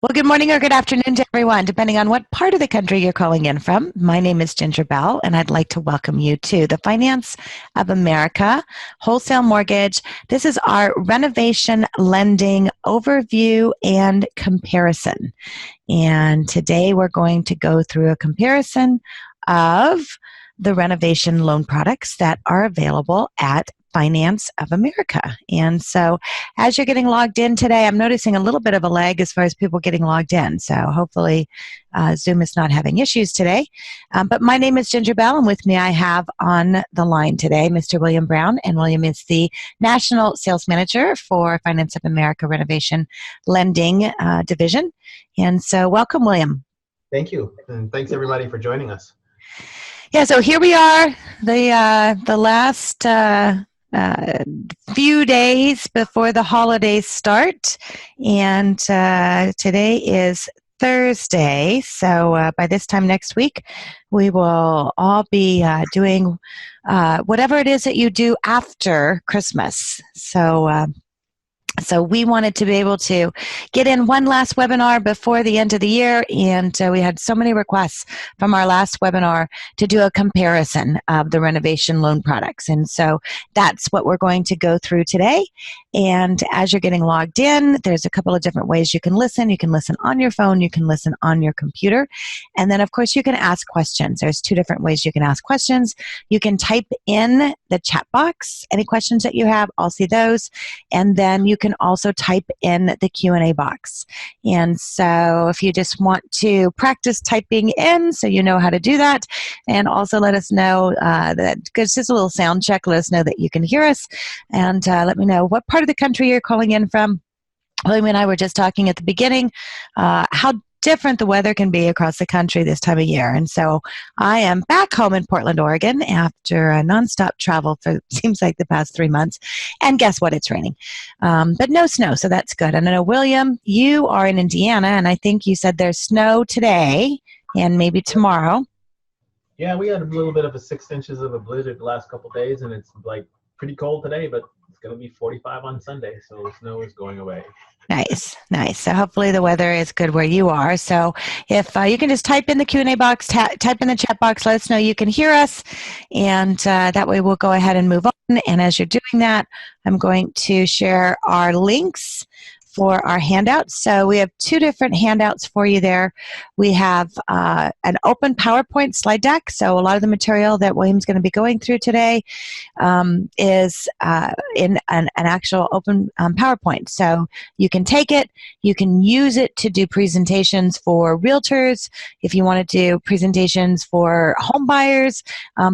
Well, good morning or good afternoon to everyone, depending on what part of the country you're calling in from. My name is Ginger Bell, and I'd like to welcome you to the Finance of America Wholesale Mortgage. This is our renovation lending overview and comparison. And today we're going to go through a comparison of the renovation loan products that are available at Finance of America. And so as you're getting logged in today, I'm noticing a little bit of a lag as far as people getting logged in. So hopefully Zoom is not having issues today. But my name is Ginger Bell, and with me I have on the line today Mr. William Brown. And William is the National Sales Manager for Finance of America Renovation Lending Division. And so welcome, William. Thank you. And thanks everybody for joining us. Yeah, so here we are, the last few days before the holidays start, and today is Thursday, so by this time next week we will all be doing whatever it is that you do after Christmas. So we wanted to be able to get in one last webinar before the end of the year, and we had so many requests from our last webinar to do a comparison of the renovation loan products. And so that's what we're going to go through today. And as you're getting logged in, there's a couple of different ways you can listen. You can listen on your phone, you can listen on your computer, and then of course you can ask questions. There's two different ways you can ask questions. You can type in the chat box any questions that you have, I'll see those, and then you can also type in the Q&A box. And so if you just want to practice typing in so you know how to do that, and also let us know that, because just a little sound check, let us know that you can hear us, and let me know what part of the country you're calling in from. William and I were just talking at the beginning how different the weather can be across the country this time of year. And so I am back home in Portland, Oregon after a nonstop travel for seems like the past 3 months. And guess what? It's raining. But no snow, so that's good. And I know, William, you are in Indiana, and I think you said there's snow today and maybe tomorrow. Yeah, we had a little bit of a 6 inches of a blizzard the last couple of days, and it's like pretty cold today, but it's going to be 45 on Sunday, so the snow is going away. Nice, nice. So hopefully the weather is good where you are. So if you can just type in the Q&A box, type in the chat box, let us know you can hear us, and that way we'll go ahead and move on. And as you're doing that, I'm going to share our links for our handouts. So we have two different handouts for you there. We have an open PowerPoint slide deck. So a lot of the material that William's going to be going through today is in an actual open PowerPoint. So you can take it, you can use it to do presentations for realtors, if you want to do presentations for home buyers,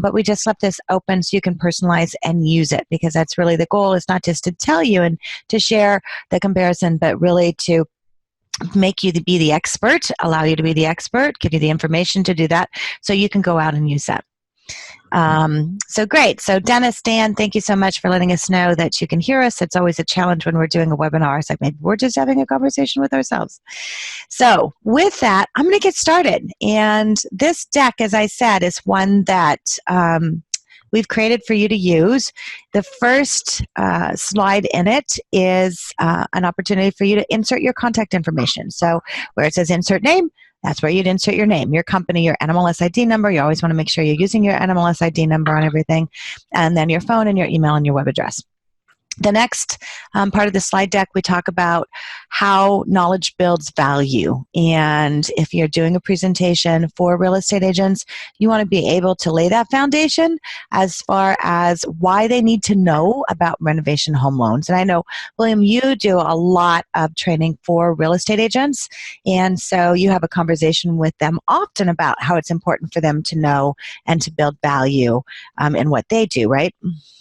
but we just left this open so you can personalize and use it, because that's really the goal, is not just to tell you and to share the comparison, but really to make you be the expert, allow you to be the expert, give you the information to do that so you can go out and use that. So great. So Dennis, Dan, thank you so much for letting us know that you can hear us. It's always a challenge when we're doing a webinar. It's like maybe we're just having a conversation with ourselves. So with that, I'm going to get started. And this deck, as I said, is one that we've created for you to use. The first slide in it is an opportunity for you to insert your contact information. So where it says insert name, that's where you'd insert your name, your company, your NMLS ID number. You always want to make sure you're using your NMLS ID number on everything, and then your phone and your email and your web address. The next part of the slide deck, we talk about how knowledge builds value. And if you're doing a presentation for real estate agents, you want to be able to lay that foundation as far as why they need to know about renovation home loans. And I know, William, you do a lot of training for real estate agents. And so you have a conversation with them often about how it's important for them to know and to build value in what they do, right?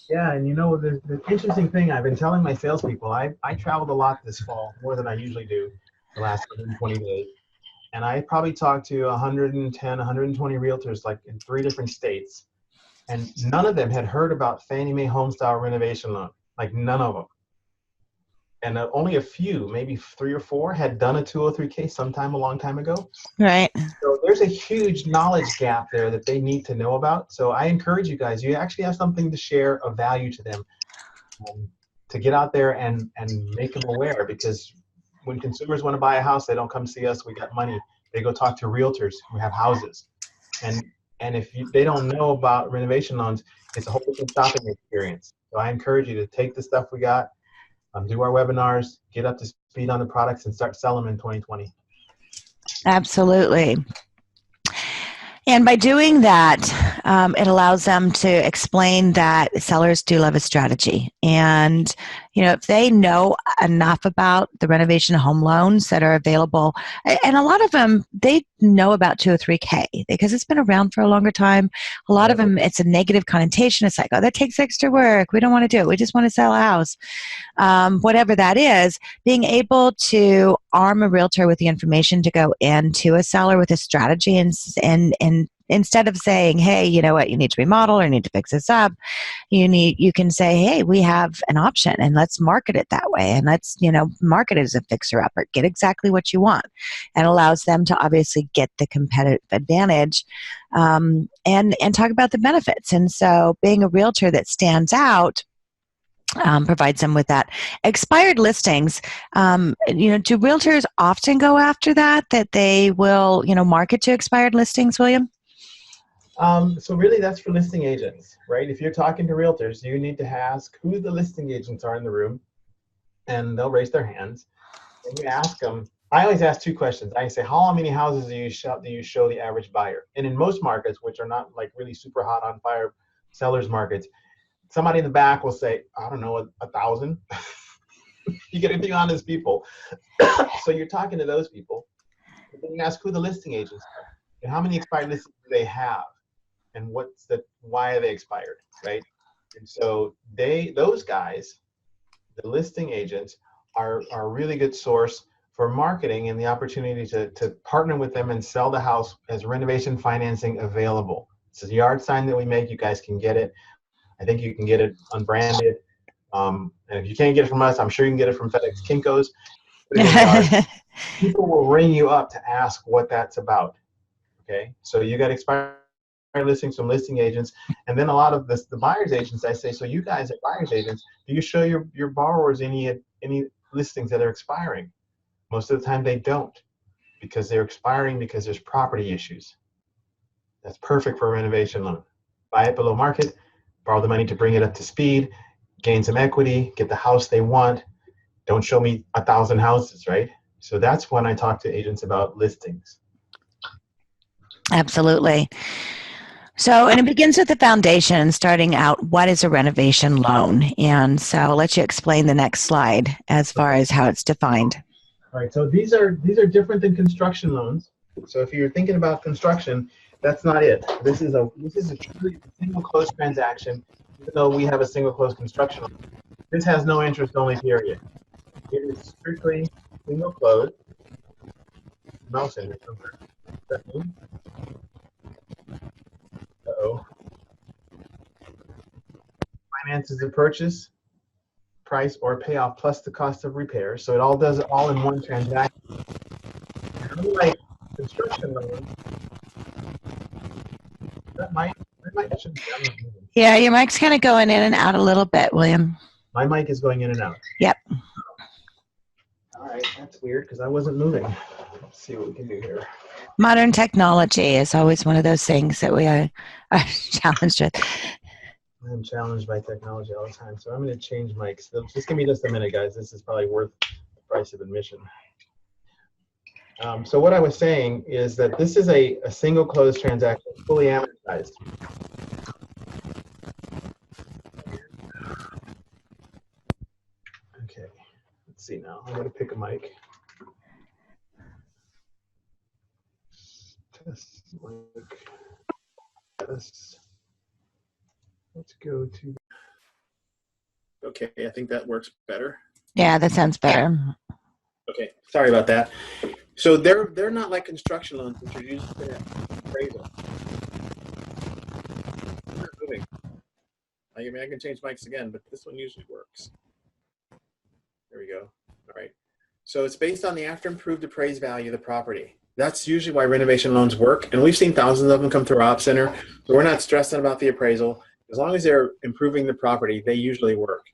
Yeah, and you know, the interesting thing, I've been telling my salespeople, I traveled a lot this fall, more than I usually do the last 120 days. And I probably talked to 110, 120 realtors, like in 3 different states. And none of them had heard about Fannie Mae HomeStyle Renovation Loan, like none of them. And only a few, maybe 3 or 4, had done a 203K sometime a long time ago. Right. So there's a huge knowledge gap there that they need to know about. So I encourage you guys, you actually have something to share of value to them, to get out there and make them aware, because when consumers want to buy a house, they don't come see us. We got money. They go talk to realtors who have houses. And if they don't know about renovation loans, it's a whole different shopping experience. So I encourage you to take the stuff we got, do our webinars, get up to speed on the products, and start selling them in 2020. Absolutely. And by doing that, it allows them to explain that sellers do love a strategy. And, you know, if they know enough about the renovation home loans that are available, and a lot of them, they know about 203K because it's been around for a longer time. A lot of them, it's a negative connotation. It's like, oh, that takes extra work. We don't want to do it. We just want to sell a house. Whatever that is, being able to arm a realtor with the information to go into a seller with a strategy and instead of saying, hey, you know what, you need to remodel or you need to fix this up, you can say, hey, we have an option and let's market it that way. And let's, you know, market it as a fixer upper, get exactly what you want. And allows them to obviously get the competitive advantage and talk about the benefits. And so being a realtor that stands out provides them with that. Expired listings, you know, do realtors often go after that they will, you know, market to expired listings, William? So really that's for listing agents, right? If you're talking to realtors, you need to ask who the listing agents are in the room, and they'll raise their hands. And you ask them, I always ask two questions. I say, how many houses do you show the average buyer? And in most markets, which are not like really super hot on fire sellers markets, somebody in the back will say, I don't know, 1,000. You get to be honest people. So you're talking to those people. And then you ask who the listing agents are and how many expired listings do they have and why are they expired, right? And so those guys, the listing agents, are a really good source for marketing and the opportunity to partner with them and sell the house as renovation financing available. It's a yard sign that we make. You guys can get it. I think you can get it unbranded. And if you can't get it from us, I'm sure you can get it from FedEx Kinko's. People will ring you up to ask what that's about. Okay, so you got expired listings from listing agents, and then a lot of the buyer's agents. I say, so you guys are buyer's agents. Do you show your borrowers any listings that are expiring? Most of the time they don't, because they're expiring because there's property issues. That's perfect for a renovation loan. Buy it below market, borrow the money to bring it up to speed, gain some equity, get the house they want. Don't show me 1,000 houses, right? So that's when I talk to agents about listings. Absolutely. So, and it begins with the foundation, starting out, what is a renovation loan? And so I'll let you explain the next slide as far as how it's defined. All right, so these are different than construction loans. So if you're thinking about construction, that's not it. This is a truly single close transaction, even though we have a single close construction loan. This has no interest only period. It is strictly single close. Mouse in it somewhere. That mean? Uh-oh. Finances the purchase price or payoff plus the cost of repairs. So it all does it all in one transaction. Unlike construction loans, that mic should be on the moving. Yeah, your mic's kind of going in and out a little bit, William. My mic is going in and out. Yep. All right, that's weird because I wasn't moving. Let's see what we can do here. Modern technology is always one of those things that we are challenged with. I'm challenged by technology all the time, so I'm going to change mics. Just give me just a minute, guys. This is probably worth the price of admission. So what I was saying is that this is a single close transaction, fully amortized. Okay, let's see now. I'm going to pick a mic. Test mic. Test. Let's go to. Okay, I think that works better. Yeah, that sounds better. Okay, sorry about that. So they're not like construction loans, which are used for appraisal. I'm not moving. I mean, I can change mics again, but this one usually works. There we go. All right. So it's based on the after improved appraised value of the property. That's usually why renovation loans work, and we've seen thousands of them come through our op center. So we're not stressing about the appraisal. As long as they're improving the property, they usually work.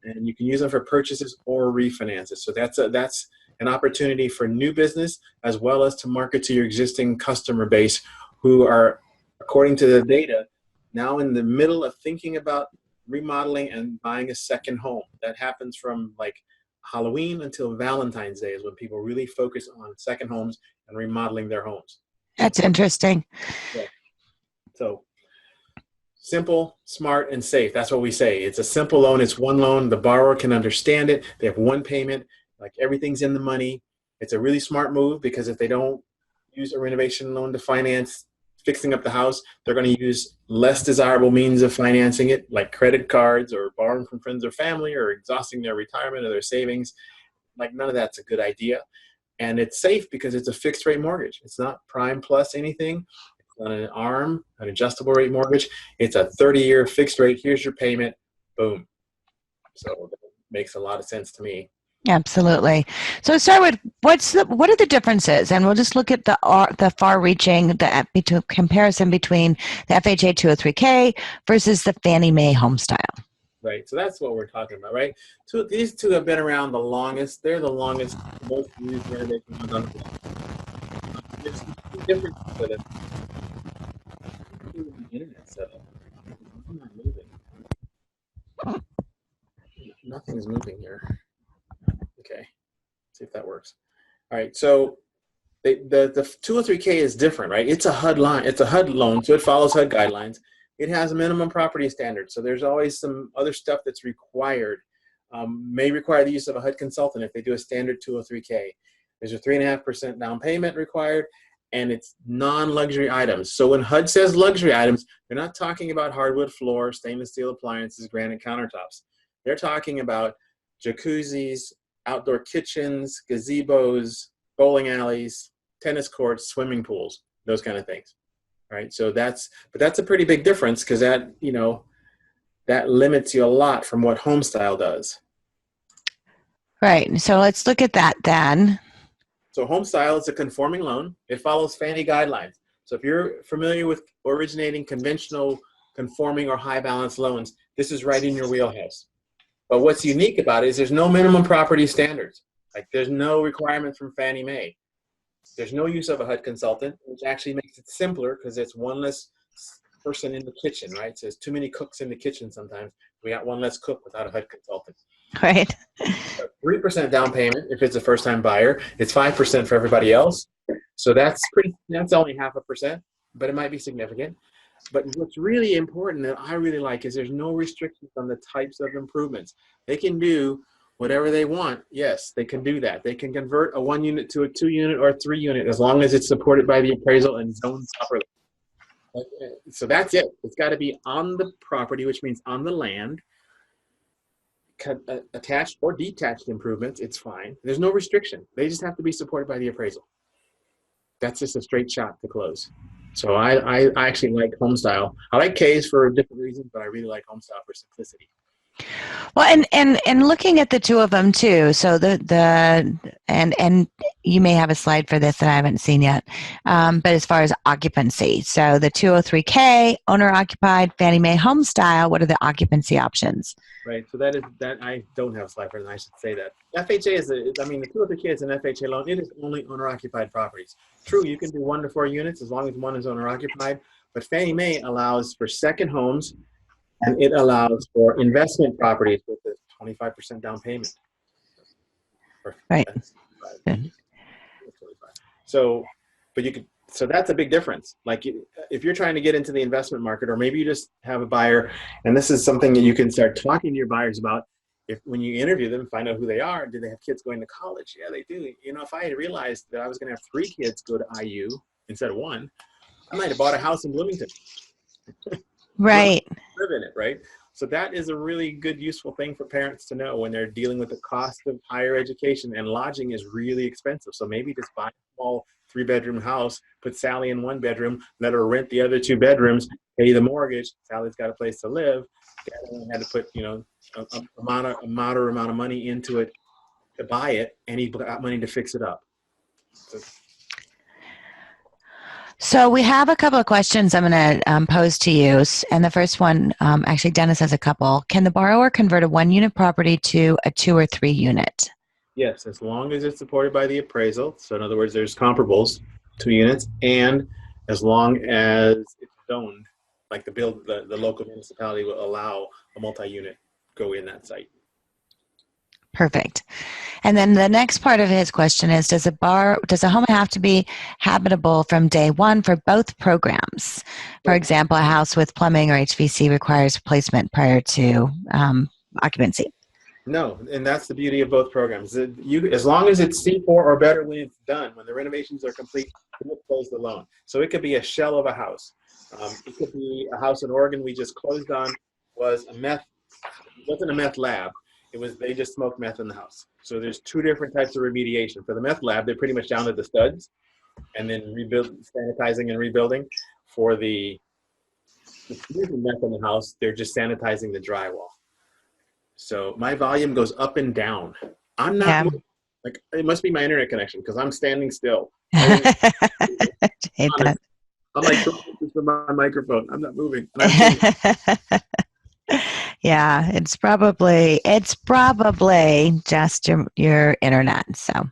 And you can use them for purchases or refinances. So that's an opportunity for new business as well as to market to your existing customer base who are, according to the data, now in the middle of thinking about remodeling and buying a second home. That happens from like Halloween until Valentine's Day is when people really focus on second homes and remodeling their homes. That's interesting. Yeah. So simple, smart, and safe. That's what we say. It's a simple loan. It's one loan. The borrower can understand it. They have one payment. Like everything's in the money. It's a really smart move because if they don't use a renovation loan to finance fixing up the house, they're going to use less desirable means of financing it, like credit cards or borrowing from friends or family or exhausting their retirement or their savings. Like none of that's a good idea. And it's safe because it's a fixed rate mortgage. It's not prime plus anything. It's not an ARM, an adjustable rate mortgage. It's a 30-year fixed rate. Here's your payment. Boom. So that makes a lot of sense to me. Absolutely. So start with what are the differences, and we'll just look at the far-reaching between comparison between the FHA 203K versus the Fannie Mae HomeStyle. Right. So that's what we're talking about, right? These two have been around the longest. They're the longest, most used renovation ones on the planet. There's some differences with it. The internet setup. I'm not moving. Nothing's moving here. Okay, see if that works. All right, so the 203K is different, right? It's a HUD line. It's a HUD loan, so it follows HUD guidelines. It has minimum property standards, so there's always some other stuff that's required. May require the use of a HUD consultant if they do a standard 203K. There's a 3.5% down payment required, and it's non-luxury items. So when HUD says luxury items, they're not talking about hardwood floor, stainless steel appliances, granite countertops. They're talking about jacuzzis, outdoor kitchens, gazebos, bowling alleys, tennis courts, swimming pools, those kind of things, right? So that's a pretty big difference because that, that limits you a lot from what HomeStyle does. Right. So let's look at that then. So HomeStyle is a conforming loan. It follows Fannie guidelines. So if you're familiar with originating conventional conforming or high balance loans, this is right in your wheelhouse. But what's unique about it is there's no minimum property standards. Like there's no requirements from Fannie Mae. There's no use of a HUD consultant, which actually makes it simpler because it's one less person in the kitchen, right? So there's too many cooks in the kitchen sometimes. We got one less cook without a HUD consultant. Right. 3% down payment if it's a first-time buyer. It's 5% for everybody else. So that's only 0.5%, but it might be significant. But what's really important that I really like is there's no restrictions on the types of improvements. They can do whatever they want. Yes, they can do that. They can convert a 1 unit to a 2 unit or a 3 unit as long as it's supported by the appraisal and zoned properly. So that's it. It's got to be on the property, which means on the land. Attached or detached improvements, it's fine. There's no restriction. They just have to be supported by the appraisal. That's just a straight shot to close. So I actually like HomeStyle. I like K's for different reasons, but I really like HomeStyle for simplicity. Well, and looking at the two of them too. So and you may have a slide for this that I haven't seen yet. But as far as occupancy, so the 203K owner occupied Fannie Mae HomeStyle. What are the occupancy options? Right. So that I don't have a slide for it, and I should say that. FHA the 203K is an FHA loan. It is only owner occupied properties. True, you can do 1 to 4 units as long as one is owner occupied, but Fannie Mae allows for second homes. And it allows for investment properties with a 25% down payment. Right. So that's a big difference. Like if you're trying to get into the investment market, or maybe you just have a buyer, and this is something that you can start talking to your buyers about. When you interview them, find out who they are. Do they have kids going to college? Yeah, they do. If I had realized that I was going to have 3 kids go to IU instead of 1, I might have bought a house in Bloomington. Right. Live in it, right? So that is a really good, useful thing for parents to know when they're dealing with the cost of higher education, and lodging is really expensive. So maybe just buy a small 3-bedroom house, put Sally in 1 bedroom, let her rent the other 2 bedrooms, pay the mortgage. Sally's got a place to live. Dad only had to put, a moderate amount of money into it to buy it, and he got money to fix it up. So we have a couple of questions I'm going to pose to you. And the first one, actually, Dennis has a couple. Can the borrower convert a 1 unit property to a 2 or 3 unit? Yes, as long as it's supported by the appraisal. So in other words, there's comparables to units, and as long as it's zoned, like the local municipality will allow a multi-unit go in that site. Perfect. And then the next part of his question is, does a home have to be habitable from day one for both programs? For example, a house with plumbing or HVAC requires replacement prior to occupancy. No, and that's the beauty of both programs. As long as it's C4 or better when it's done, when the renovations are complete, we'll close the loan. So it could be a shell of a house. It could be a house in Oregon we just closed on, it wasn't a meth lab. They just smoked meth in the house. So there's two different types of remediation. For the meth lab, they're pretty much down to the studs and then sanitizing and rebuilding. For the meth in the house, they're just sanitizing the drywall. So my volume goes up and down. I'm not like, it must be my internet connection because I'm standing still. I hate that. I'm like from my microphone. I'm not moving. Yeah, it's probably just your internet. So,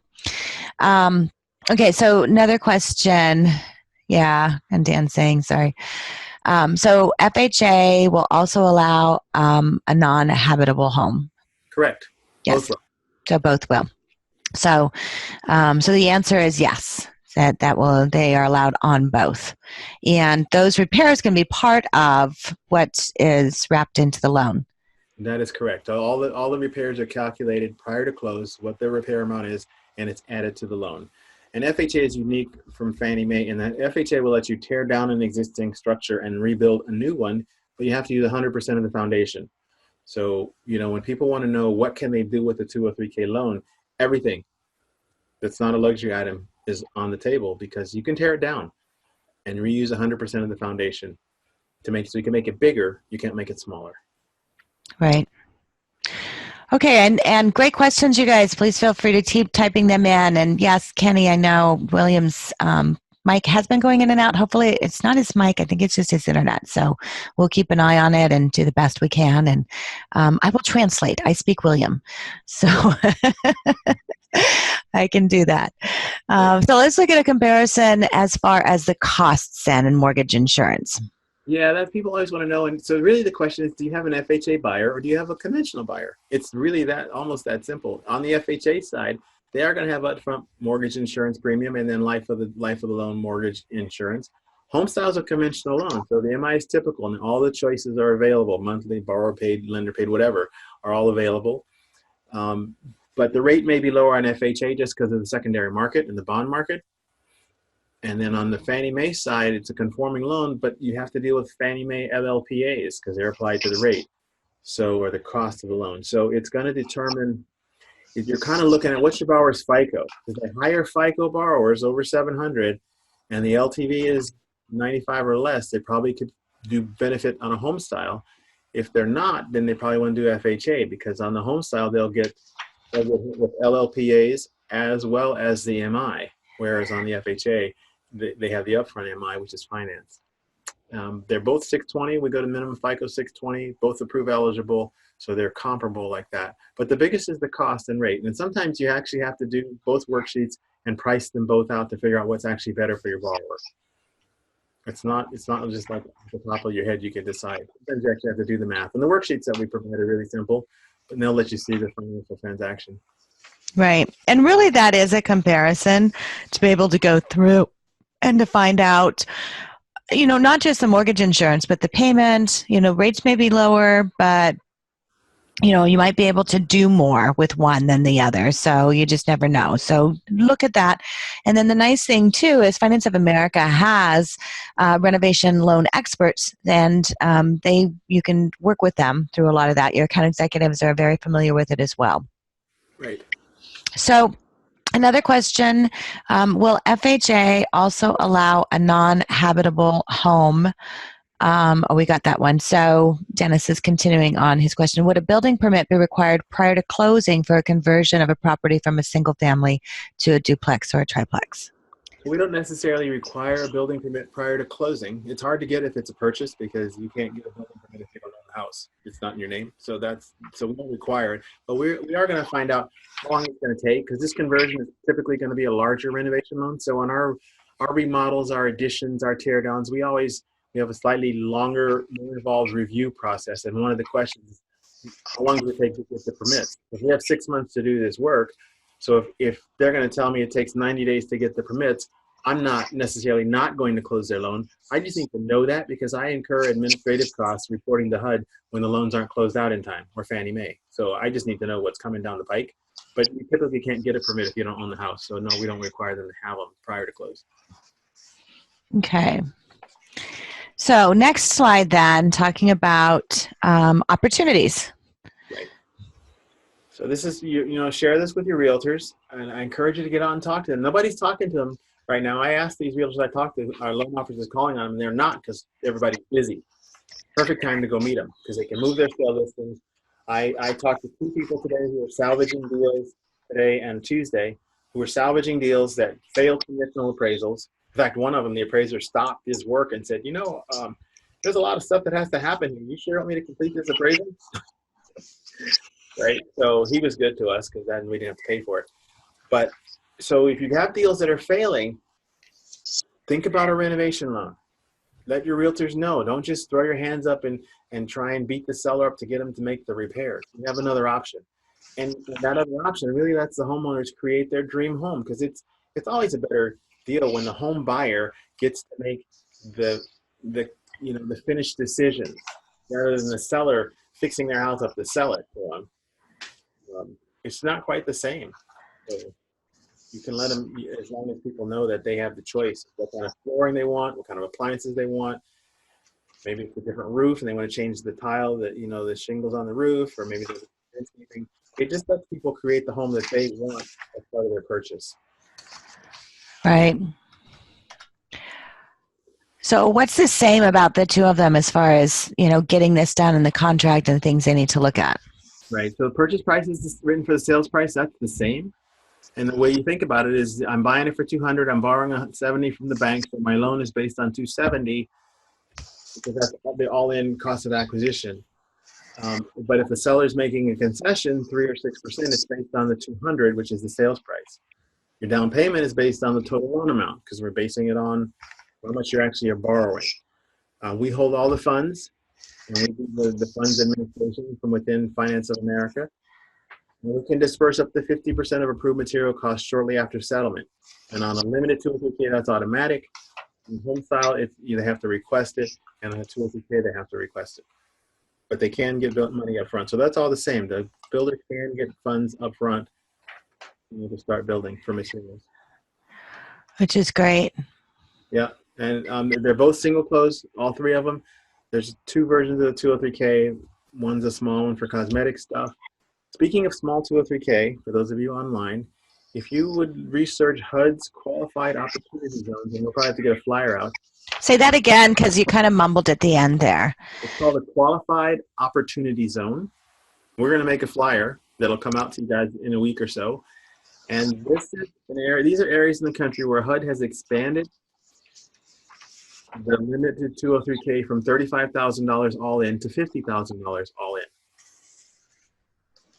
okay. So another question. Yeah, and Dan saying sorry. So FHA will also allow a non-habitable home. Correct. Yes. So both will. So, so the answer is yes. They are allowed on both, and those repairs can be part of what is wrapped into the loan. That is correct. All the repairs are calculated prior to close, what their repair amount is, and it's added to the loan. And FHA is unique from Fannie Mae in that FHA will let you tear down an existing structure and rebuild a new one, but you have to use 100% of the foundation. So, when people want to know what can they do with a 203K loan, everything that's not a luxury item is on the table because you can tear it down and reuse 100% of the foundation so you can make it bigger. You can't make it smaller. Right. Okay, and great questions, you guys. Please feel free to keep typing them in. And yes, Kenny, I know William's mic has been going in and out. Hopefully it's not his mic. I think it's just his internet. So we'll keep an eye on it and do the best we can. And I will translate. I speak William. So I can do that. So let's look at a comparison as far as the costs then in mortgage insurance. Yeah, that people always want to know. And so really the question is, do you have an FHA buyer or do you have a conventional buyer? It's really almost that simple. On the FHA side, they are going to have upfront mortgage insurance premium and then life of the loan mortgage insurance. HomeStyle is a conventional loan, so the MI is typical and all the choices are available. Monthly, borrower paid, lender paid, whatever, are all available. But the rate may be lower on FHA just because of the secondary market and the bond market. And then on the Fannie Mae side, it's a conforming loan, but you have to deal with Fannie Mae LLPAs because they're applied to the rate, or the cost of the loan. So it's going to determine, if you're kind of looking at what's your borrower's FICO. If the higher FICO borrowers over 700 and the LTV is 95 or less, they probably could do benefit on a HomeStyle. If they're not, then they probably want to do FHA because on the HomeStyle, they'll get with LLPAs as well as the MI, whereas on the FHA, they have the upfront MI, which is finance. They're both 620. We go to minimum FICO 620, both approve eligible, so they're comparable like that. But the biggest is the cost and rate. And sometimes you actually have to do both worksheets and price them both out to figure out what's actually better for your borrower. It's not just like at the top of your head you can decide. Sometimes you actually have to do the math. And the worksheets that we provide are really simple, but they'll let you see the financial transaction. Right. And really that is a comparison to be able to go through and to find out, not just the mortgage insurance, but the payment, rates may be lower, but, you might be able to do more with one than the other. So you just never know. So look at that. And then the nice thing too is Finance of America has renovation loan experts, and you can work with them through a lot of that. Your account executives are very familiar with it as well. Right. So another question, will FHA also allow a non-habitable home? We got that one. So Dennis is continuing on his question. Would a building permit be required prior to closing for a conversion of a property from a single family to a duplex or a triplex? We don't necessarily require a building permit prior to closing. It's hard to get if it's a purchase because you can't get a building permit if you don't own the house. It's not in your name. So we don't require it. But we are going to find out how long it's going to take, because this conversion is typically going to be a larger renovation loan. So on our remodels, our additions, our tear downs, we have a slightly longer, more involved review process. And one of the questions is, how long does it take to get the permits? If we have 6 months to do this work, so if they're going to tell me it takes 90 days to get the permits, I'm not necessarily not going to close their loan. I just need to know that, because I incur administrative costs reporting to HUD when the loans aren't closed out in time, or Fannie Mae. So I just need to know what's coming down the pike. But you typically can't get a permit if you don't own the house. So no, we don't require them to have them prior to close. Okay. So next slide then, talking about opportunities. Right. So this is, share this with your realtors, and I encourage you to get out and talk to them. Nobody's talking to them right now. I asked these realtors I talked to, our loan officers calling on them, and they're not, because everybody's busy. Perfect time to go meet them, because they can move their sale listings. I talked to 2 people today who are salvaging deals today and Tuesday, who are salvaging deals that failed conditional appraisals. In fact, one of them, the appraiser stopped his work and said, there's a lot of stuff that has to happen here. You sure want me to complete this appraisal? Right? So he was good to us, because then we didn't have to pay for it. But so if you have deals that are failing, think about a renovation loan. Let your realtors know. Don't just throw your hands up and try and beat the seller up to get them to make the repairs. You have another option. And that other option really lets the homeowners create their dream home, because it's always a better deal when the home buyer gets to make the finished decision, rather than the seller fixing their house up to sell it for them. It's not quite the same. So you can let them, as long as people know that they have the choice, what kind of flooring they want, what kind of appliances they want. Maybe it's a different roof and they want to change the tile, the shingles on the roof, or maybe there's anything. It just lets people create the home that they want as part of their purchase. Right. So what's the same about the two of them as far as, getting this done in the contract and things they need to look at? Right. So the purchase price is written for the sales price. That's the same. And the way you think about it is, I'm buying it for $200. I'm borrowing $170 from the bank. So my loan is based on $270, because that's the all-in cost of acquisition. But if the seller is making a concession, 3 or 6%, it's based on the $200, which is the sales price. Your down payment is based on the total loan amount, because we're basing it on how much you actually are borrowing. We hold all the funds, and we do the funds administration from within Finance of America. And we can disperse up to 50% of approved material costs shortly after settlement. And on a limited 203K, that's automatic. In HomeStyle, they have to request it, and on a 203K, they have to request it. But they can get money up front. So that's all the same. The builder can get funds up front to start building for materials. Which is great. Yeah, and they're both single close, all 3 of them. There's 2 versions of the 203K. One's a small one for cosmetic stuff. Speaking of small 203K, for those of you online, if you would research HUD's qualified opportunity zones, and we'll probably have to get a flyer out. Say that again, because you kind of mumbled at the end there. It's called a qualified opportunity zone. We're going to make a flyer that'll come out to you guys in a week or so. And this is an area. These are areas in the country where HUD has expanded the limit to 203K from $35,000 all in to $50,000 all in.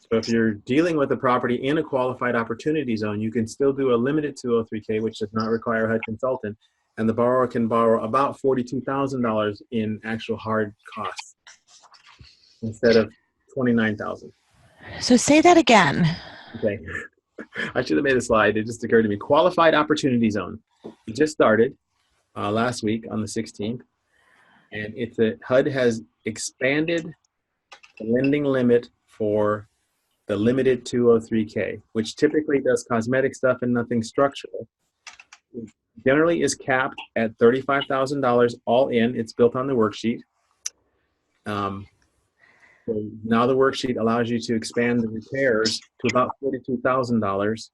So if you're dealing with a property in a qualified opportunity zone, you can still do a limited 203K, which does not require a HUD consultant, and the borrower can borrow about $42,000 in actual hard costs instead of $29,000. So say that again. Okay. I should have made a slide. It just occurred to me. Qualified opportunity zone. It just started last week on the 16th, and HUD has expanded the lending limit for the limited 203K, which typically does cosmetic stuff and nothing structural. It generally is capped at $35,000 all in. It's built on the worksheet. So now the worksheet allows you to expand the repairs to about $42,000,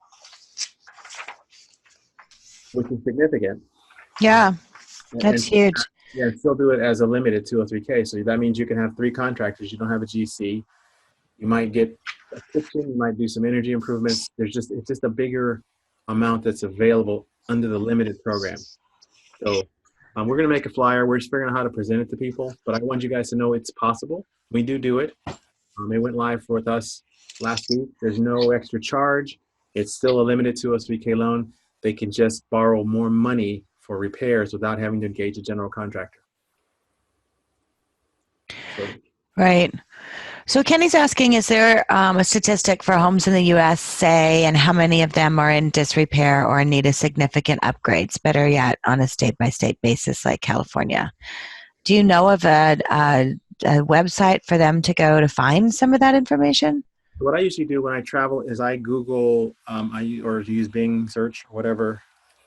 which is significant. Yeah, that's huge. Yeah, still do it as a limited 203K. So that means you can have 3 contractors. You don't have a GC. You might get a kitchen. You might do some energy improvements. It's just a bigger amount that's available under the limited program. So We're going to make a flyer. We're just figuring out how to present it to people, but I want you guys to know it's possible. We do it. It went live with us last week. There's no extra charge. It's still a limited 203K loan. They can just borrow more money for repairs without having to engage a general contractor. So, Right. So Kenny's asking, is there a statistic for homes in the U.S., say, and how many of them are in disrepair or need a significant upgrades, better yet, on a state-by-state basis like California? Do you know of a website for them to go to find some of that information? what I usually do when I travel is I Google or use Bing search or whatever,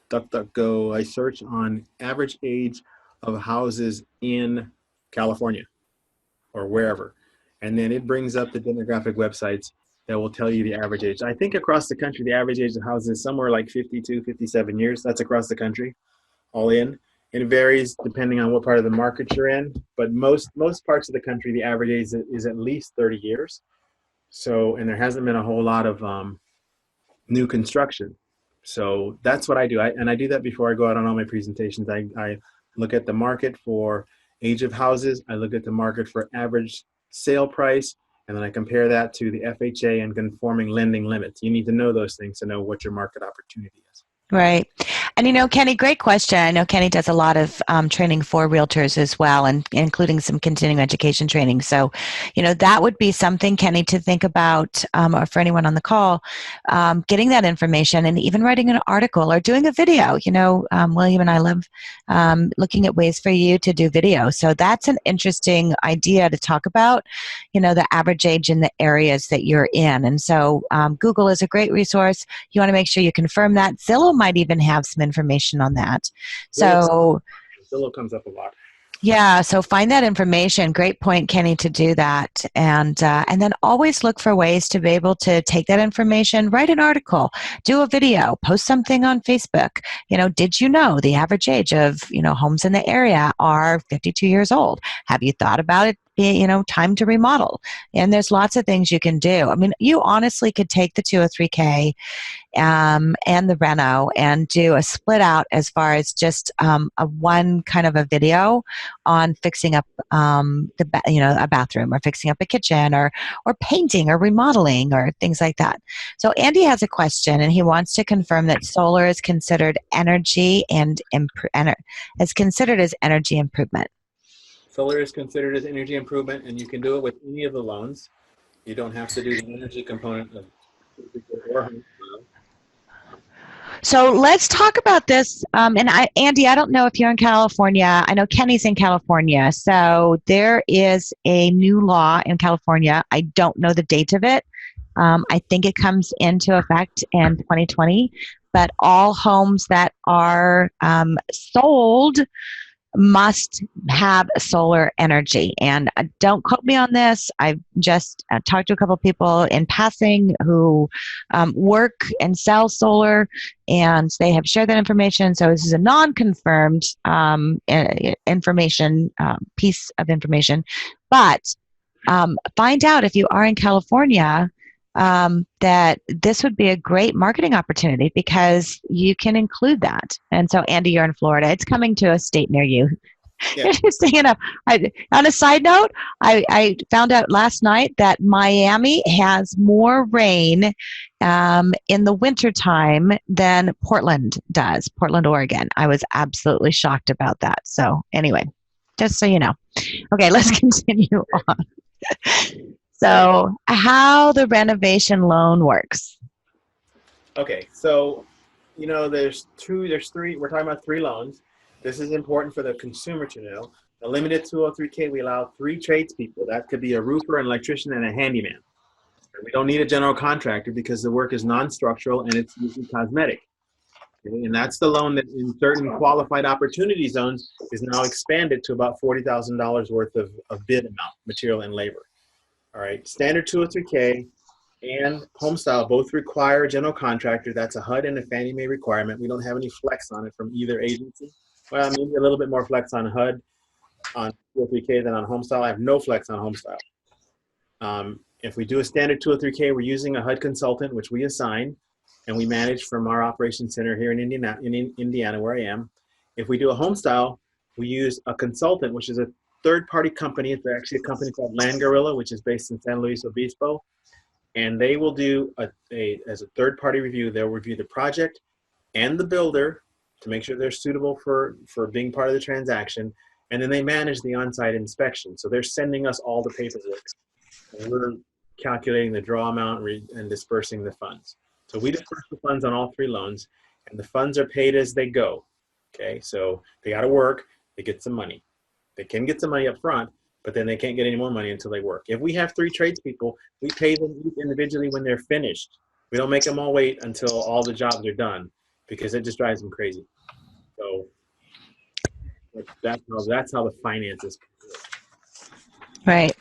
DuckDuckGo. I search on average age of houses in California or wherever. And then it brings up the demographic websites that will tell you the average age. I think across the country, the average age of houses is somewhere like 52, 57 years. That's across the country, all in. And it varies depending on what part of the market you're in. But most parts of the country, the average age is at least 30 years. So, and there hasn't been a whole lot of new construction. So that's what I do. And I do that before I go out on all my presentations. I look at the market for age of houses. I look at the market for average sale price. And then I compare that to the FHA and conforming lending limits. You need to know those things to know what your market opportunity is. Right. And Kenny, great question. I know Kenny does a lot of training for realtors as well, and including some continuing education training. So, that would be something, Kenny, to think about, or for anyone on the call, getting that information and even writing an article or doing a video. William and I love looking at ways for you to do video. So that's an interesting idea to talk about, the average age in the areas that you're in. And so Google is a great resource. You want to make sure you confirm that. Zillow might even have some information on that. So Zillow comes up a lot. Yeah, so find that information. Great point, Kenny, to do that, and then always look for ways to be able to take that information, write an article, do a video, post something on Facebook. Did you know the average age of homes in the area are 52 years old? Have you thought about it? Time to remodel. And there's lots of things you can do. I mean, you honestly could take the 203K and the Reno and do a split out as far as just a one kind of a video on fixing up a bathroom, or fixing up a kitchen, or painting or remodeling or things like that. So Andy has a question, and he wants to confirm that solar is considered energy and is considered as energy improvement. Solar is considered as energy improvement, and you can do it with any of the loans. You don't have to do the energy component of So let's talk about this. Andy, I don't know if you're in California. I know Kenny's in California. So there is a new law in California. I don't know the date of it. I think it comes into effect in 2020. But all homes that are sold must have solar energy. And don't quote me on this. I've just talked to a couple of people in passing who work and sell solar, and they have shared that information. So this is a non-confirmed information, piece of information. But find out, if you are in California, that this would be a great marketing opportunity, because you can include that. And so, Andy, you're in Florida. It's coming to a state near you. Yeah. Interesting enough. On a side note, I found out last night that Miami has more rain in the wintertime than Portland does, Portland, Oregon. I was absolutely shocked about that. So anyway, just so you know. Okay, let's continue on. So how the renovation loan works. Okay, so there's three. We're talking about three loans. This is important for the consumer to know. The limited 203K, we allow 3 tradespeople. That could be a roofer, an electrician, and a handyman. We don't need a general contractor because the work is non-structural and it's usually cosmetic. Okay? And that's the loan that in certain qualified opportunity zones is now expanded to about $40,000 worth of bid amount, material and labor. All right, standard 203K and HomeStyle both require a general contractor. That's a HUD and a Fannie Mae requirement. We don't have any flex on it from either agency. Well, maybe a little bit more flex on HUD on 203K than on HomeStyle. I have no flex on HomeStyle. If we do a standard 203K, we're using a HUD consultant, which we assign, and we manage from our operations center here in Indiana, where I am. If we do a HomeStyle, We use a consultant, which is a third-party company. It's actually a company called Land Gorilla, which is based in San Luis Obispo. And they will do as a third-party review, they'll review the project and the builder to make sure they're suitable for being part of the transaction. And then they manage the on-site inspection. So they're sending us all the paperwork. And we're calculating the draw amount and dispersing the funds. So we disperse the funds on all 3 loans, and the funds are paid as they go. Okay, so they got to work, they get some money. They can get some money up front, but then they can't get any more money until they work. If we have 3 tradespeople, we pay them each individually when they're finished. We don't make them all wait until all the jobs are done, because it just drives them crazy. So that's how the finances work. Right.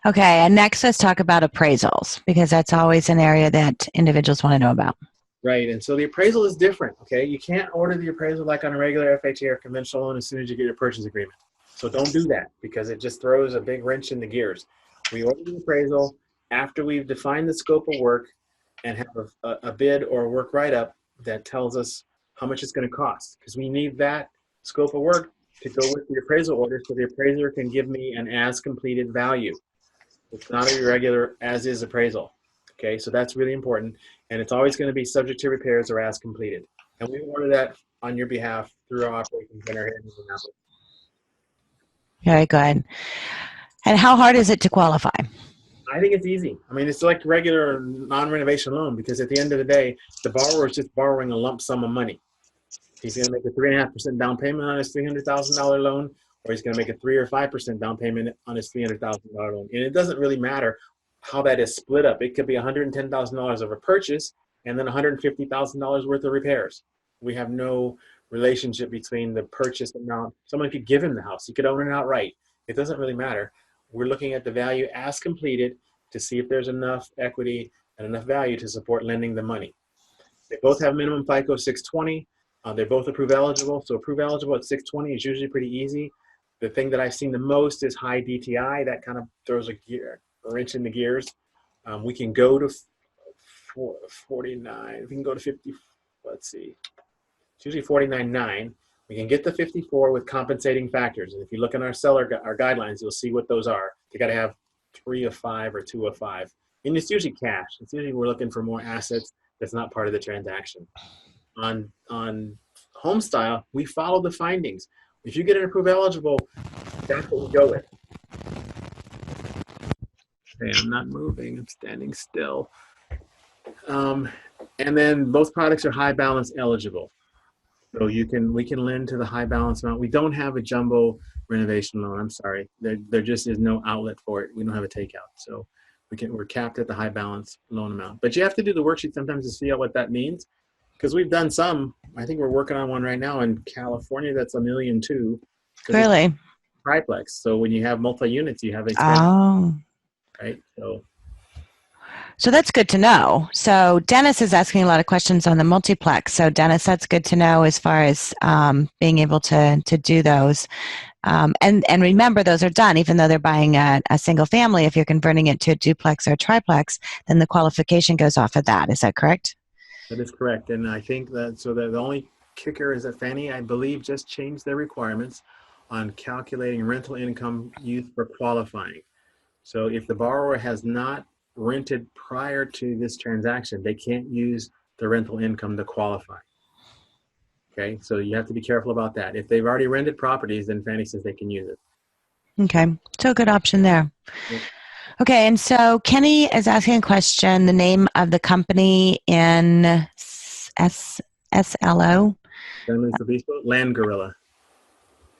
Okay, and next let's talk about appraisals, because that's always an area that individuals want to know about. Right, and so the appraisal is different, okay? You can't order the appraisal like on a regular FHA or conventional loan as soon as you get your purchase agreement. So don't do that, because it just throws a big wrench in the gears. We order the appraisal after we've defined the scope of work and have a bid or a work write-up that tells us how much it's going to cost, because we need that scope of work to go with the appraisal order so the appraiser can give me an as-completed value. It's not a regular as-is appraisal. Okay, so that's really important, and it's always going to be subject to repairs or as completed. And we order that on your behalf through our operations center here in Indianapolis. Very good. And how hard is it to qualify? I think it's easy. I mean, it's like regular non-renovation loan, because at the end of the day, the borrower is just borrowing a lump sum of money. He's going to make a 3.5% down payment on his $300,000 loan, or he's going to make a 3 or 5% down payment on his $300,000 loan. And it doesn't really matter how that is split up. It could be $110,000 of a purchase and then $150,000 worth of repairs. We have no relationship between the purchase amount. Someone could give him the house. He could own it outright. It doesn't really matter. We're looking at the value as completed to see if there's enough equity and enough value to support lending the money. They both have minimum FICO 620. They're both approve eligible. So approve eligible at 620 is usually pretty easy. The thing that I've seen the most is high DTI. That kind of throws a wrench in the gears. We can go to 49. We can go to 50. Let's see. It's usually 49.9. We can get to 54 with compensating factors. And if you look in our our guidelines, you'll see what those are. They got to have 3 of 5 or 2 of 5. And it's usually cash. It's usually we're looking for more assets that's not part of the transaction. On HomeStyle, we follow the findings. If you get an approve eligible, that's what we go with. Okay, I'm not moving. I'm standing still. And then both products are high balance eligible. So we can lend to the high balance amount. We don't have a jumbo renovation loan. I'm sorry. There just is no outlet for it. We don't have a takeout. So we're capped at the high balance loan amount. But you have to do the worksheet sometimes to see out what that means. Because we've done some. I think we're working on one right now in California that's $1.2 million. Really? Triplex. So when you have multi-units, you have a right? So that's good to know. So Dennis is asking a lot of questions on the multiplex. So Dennis, that's good to know as far as being able to do those. And remember, those are done, even though they're buying a single family. If you're converting it to a duplex or a triplex, then the qualification goes off of that. Is that correct? That is correct. And I think that the only kicker is that Fannie, I believe, just changed their requirements on calculating rental income used for qualifying. So if the borrower has not rented prior to this transaction, they can't use the rental income to qualify. Okay, so you have to be careful about that. If they've already rented properties, then Fannie says they can use it. Okay, so a good option there. Yeah. Okay, and so Kenny is asking a question, the name of the company in SLO? Land Gorilla.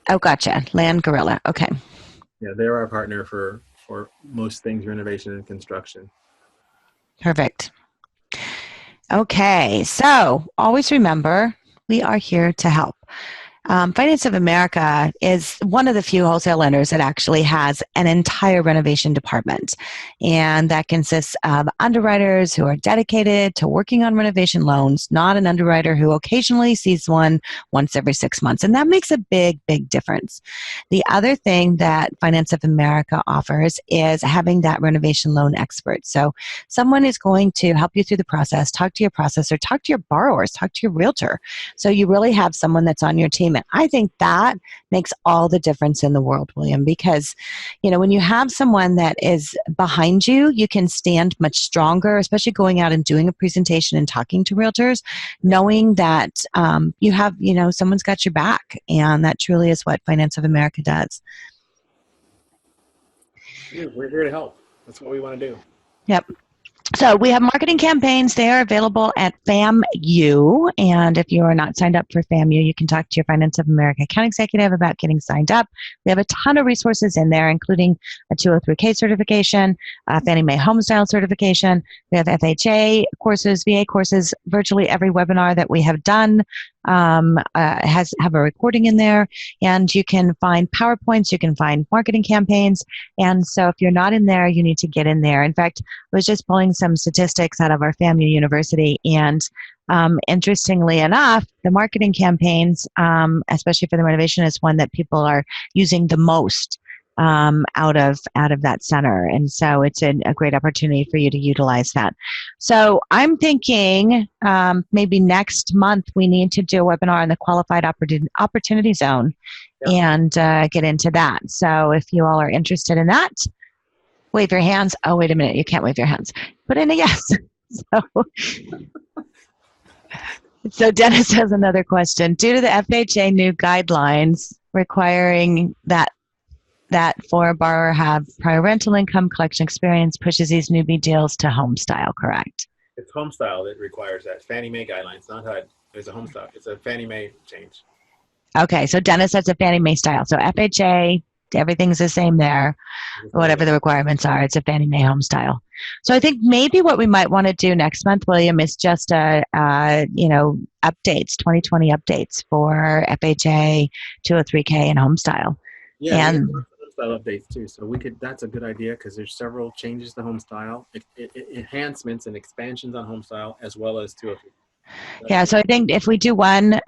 Oh, gotcha. Land Gorilla. Okay. Yeah, they're our partner for most things renovation and construction. Perfect. Okay, so always remember, we are here to help. Finance of America is one of the few wholesale lenders that actually has an entire renovation department. And that consists of underwriters who are dedicated to working on renovation loans, not an underwriter who occasionally sees one once every 6 months. And that makes a big, big difference. The other thing that Finance of America offers is having that renovation loan expert. So someone is going to help you through the process, talk to your processor, talk to your borrowers, talk to your realtor. So you really have someone that's on your team payment. I think that makes all the difference in the world, William, because, when you have someone that is behind you, you can stand much stronger, especially going out and doing a presentation and talking to realtors, knowing that you have, someone's got your back. And that truly is what Finance of America does. We're here to help. That's what we want to do. Yep. So we have marketing campaigns. They are available at FAMU. And if you are not signed up for FAMU, you can talk to your Finance of America account executive about getting signed up. We have a ton of resources in there, including a 203K certification, a Fannie Mae HomeStyle certification. We have FHA courses, VA courses. Virtually every webinar that we have done have a recording in there. And you can find PowerPoints. You can find marketing campaigns. And so if you're not in there, you need to get in there. In fact, I was just pulling some statistics out of our FAMU University, and interestingly enough, the marketing campaigns, especially for the renovation, is one that people are using the most out of that center, and so it's a great opportunity for you to utilize that. So I'm thinking maybe next month we need to do a webinar on the qualified opportunity zone, and get into that. So if you all are interested in that, wave your hands. Oh, wait a minute. You can't wave your hands. Put in a yes. So Dennis has another question. Due to the FHA new guidelines requiring that for a borrower have prior rental income collection experience pushes these newbie deals to HomeStyle, correct? It's HomeStyle that requires that. Fannie Mae guidelines, not HUD. It's a HomeStyle. It's a Fannie Mae change. Okay, so Dennis, that's a Fannie Mae style. So FHA, everything's the same there. Whatever the requirements are, it's a Fannie Mae HomeStyle. So I think maybe what we might want to do next month, William, is just updates, 2020 updates for FHA, 203K, and HomeStyle. Yeah, and HomeStyle updates too. So that's a good idea because there's several changes to HomeStyle, enhancements and expansions on HomeStyle, as well as 203. Yeah, so I think if we do one,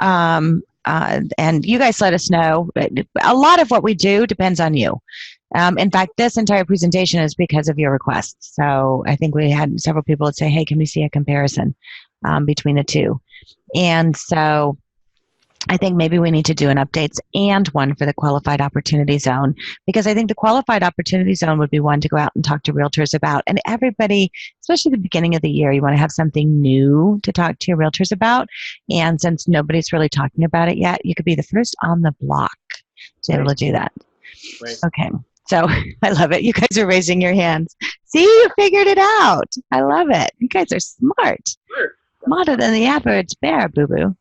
and you guys let us know. A lot of what we do depends on you. In fact, this entire presentation is because of your requests. So I think we had several people that say, hey, can we see a comparison between the two? And so I think maybe we need to do an updates and one for the qualified opportunity zone, because I think the qualified opportunity zone would be one to go out and talk to realtors about. And everybody, especially at the beginning of the year, you want to have something new to talk to your realtors about. And since nobody's really talking about it yet, you could be the first on the block to be able to do that. Right. Okay. So I love it. You guys are raising your hands. See, you figured it out. I love it. You guys are smart. Smarter than the average bear, boo-boo.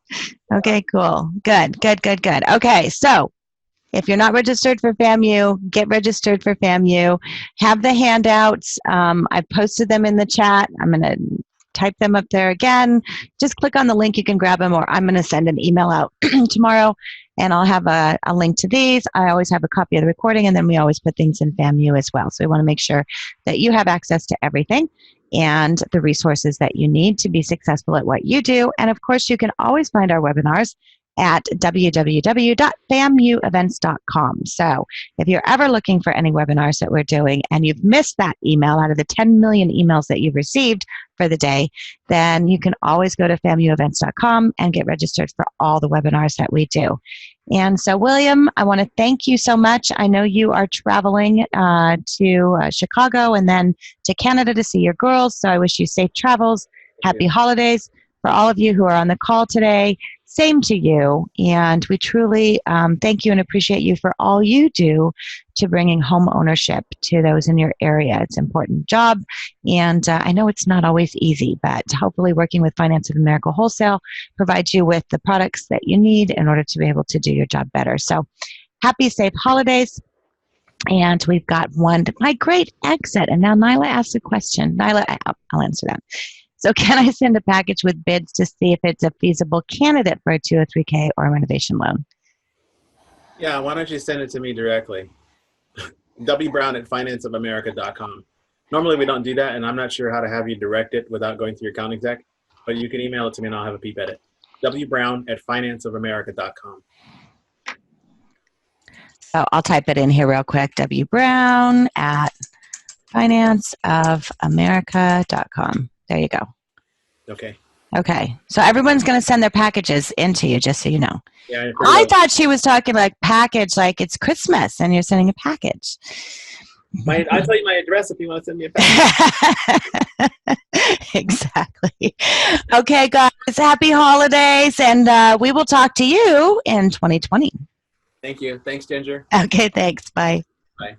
Okay, cool. Good. Okay, so if you're not registered for FAMU, get registered for FAMU. Have the handouts. I posted them in the chat. I'm going to type them up there again. Just click on the link. You can grab them, or I'm going to send an email out tomorrow, and I'll have a link to these. I always have a copy of the recording, and then we always put things in FAMU as well. So we want to make sure that you have access to everything and the resources that you need to be successful at what you do. And of course, you can always find our webinars at www.famuevents.com. So if you're ever looking for any webinars that we're doing and you've missed that email out of the 10 million emails that you've received for the day, then you can always go to famuevents.com and get registered for all the webinars that we do. And so, William, I want to thank you so much. I know you are traveling to Chicago and then to Canada to see your girls, so I wish you safe travels. Happy holidays. For all of you who are on the call today, same to you. And we truly thank you and appreciate you for all you do to bringing home ownership to those in your area. It's an important job. And I know it's not always easy, but hopefully working with Finance of America Wholesale provides you with the products that you need in order to be able to do your job better. So happy, safe holidays. And we've got one, my great exit. And now Nyla asks a question. Nyla, I'll answer that. So can I send a package with bids to see if it's a feasible candidate for a 203K or a renovation loan? Yeah, why don't you send it to me directly? wbrown@financeofamerica.com. Normally we don't do that, and I'm not sure how to have you direct it without going through your account exec, but you can email it to me and I'll have a peep at it. wbrown@financeofamerica.com. So I'll type it in here real quick. wbrown@financeofamerica.com. There you go. Okay. Okay. So everyone's going to send their packages into you, just so you know. Yeah, I thought she was talking like package, like it's Christmas and you're sending a package. I'll tell you my address if you want to send me a package. Exactly. Okay, guys. Happy holidays, and we will talk to you in 2020. Thank you. Thanks, Ginger. Okay, thanks. Bye. Bye.